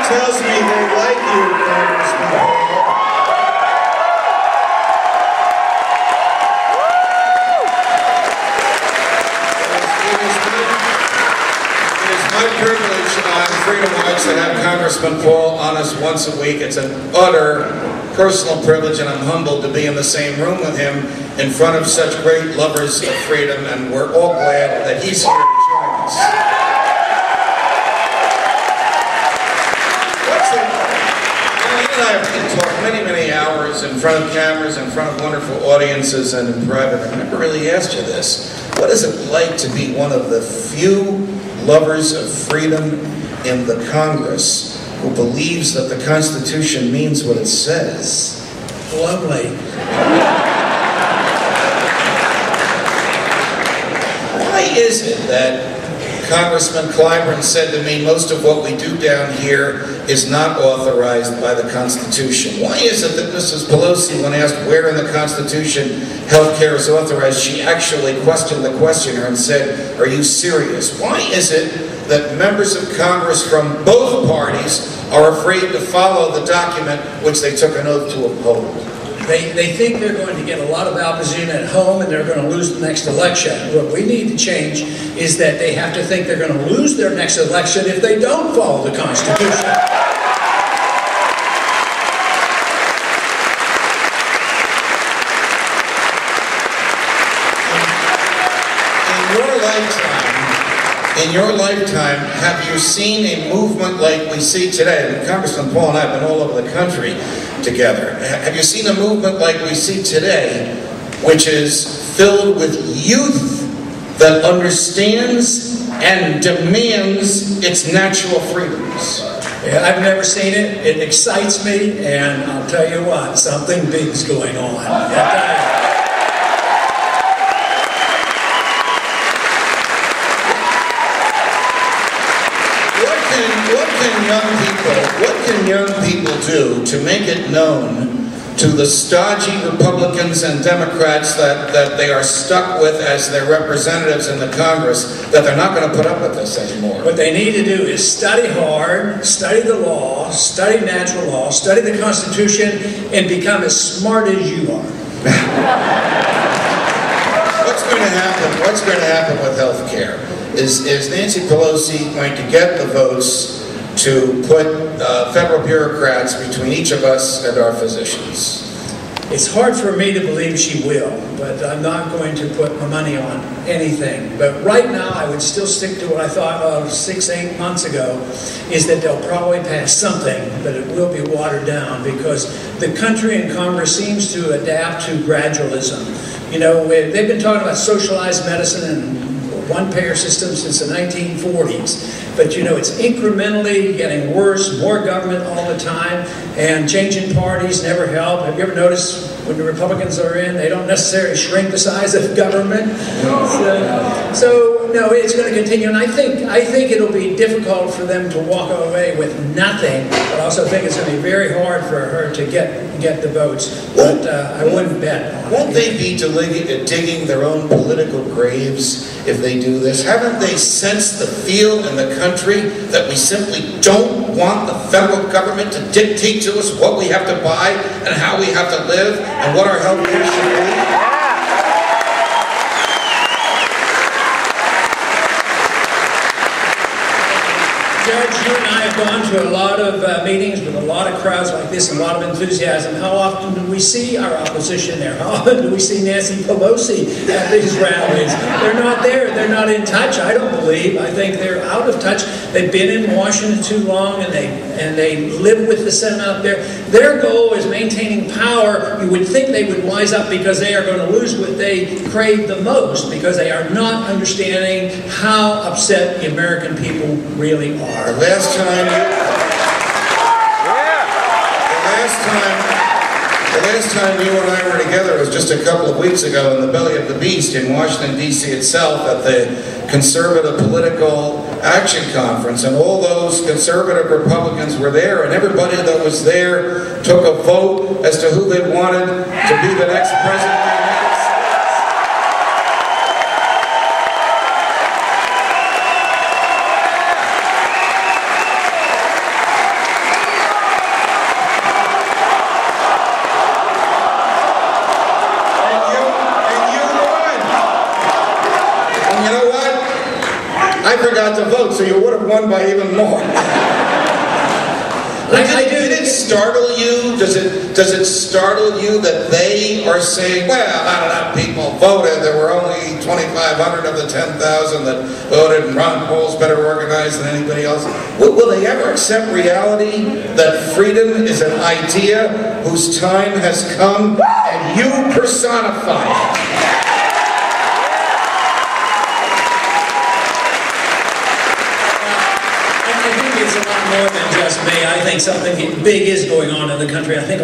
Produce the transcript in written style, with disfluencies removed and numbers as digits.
tells me they like you, Congressman Paul. It is my privilege on Freedom Watch to have Congressman Paul on us once a week. It's an utter personal privilege, and I'm humbled to be in the same room with him in front of such great lovers of freedom, and we're all glad that he's here to join us. He and I have talked many hours in front of cameras, in front of wonderful audiences, and in private. I've never really asked you this. What is it like to be one of the few lovers of freedom in the Congress who believes that the Constitution means what it says? Lovely. Why is it that Congressman Clyburn said to me, most of what we do down here is not authorized by the Constitution? Why is it that Mrs. Pelosi, when asked where in the Constitution health care is authorized, she actually questioned the questioner and said, are you serious? Why is it that members of Congress from both parties are afraid to follow the document which they took an oath to uphold? They think they're going to get a lot of opposition at home and they're going to lose the next election. What we need to change is that they have to think they're going to lose their next election if they don't follow the Constitution. In your lifetime, have you seen a movement like we see today? And Congressman Paul and I have been all over the country together. Have you seen a movement like we see today, which is filled with youth that understands and demands its natural freedoms? Yeah, I've never seen it. It excites me, and I'll tell you what, something big's going on. What can young people do to make it known to the stodgy Republicans and Democrats that they are stuck with as their representatives in the Congress, that they're not going to put up with this anymore? What they need to do is study hard, study the law, study natural law, study the Constitution, and become as smart as you are. What's going to happen? What's going to happen with health care? Is Nancy Pelosi going to get the votes to put federal bureaucrats between each of us and our physicians? It's hard for me to believe she will, but I'm not going to put my money on anything. But right now, I would still stick to what I thought of 6-8 months ago, is that they'll probably pass something, but it will be watered down because the country and Congress seems to adapt to gradualism. You know, they've been talking about socialized medicine and one-payer system since the 1940s. But you know, it's incrementally getting worse, more government all the time, and changing parties never help. Have you ever noticed when the Republicans are in, they don't necessarily shrink the size of government? So no, it's going to continue, and I think it'll be difficult for them to walk away with nothing, but I also think it's going to be very hard for her to get the votes. But I wouldn't bet on it. Won't they be digging their own political graves if they do this? Haven't they sensed the feel in the country that we simply don't want the federal government to dictate to us what we have to buy and how we have to live and what our health care should be? Judge, you and I have gone to a lot of meetings with a lot of crowds like this and a lot of enthusiasm. How often do we see our opposition there? How often do we see Nancy Pelosi at these rallies? They're not there. They're not in touch, I don't believe. I think they're out of touch. They've been in Washington too long, and they live with the Senate out there. Their goal is maintaining power. You would think they would wise up because they are going to lose what they crave the most, because they are not understanding how upset the American people really are. The last time you and I were together was just a couple of weeks ago in the belly of the beast in Washington, D.C. itself at the Conservative Political Action Conference, and all those conservative Republicans were there, and everybody that was there took a vote as to who they wanted to be the next president of the United States. forgot to vote, so you would have won by even more. Did it startle you? Does it startle you that they are saying, well, not enough people voted, there were only 2,500 of the 10,000 that voted, and Ron Paul's better organized than anybody else? Will they ever accept reality that freedom is an idea whose time has come and you personify it? It's a lot more than just me. I think something big is going on in the country. I think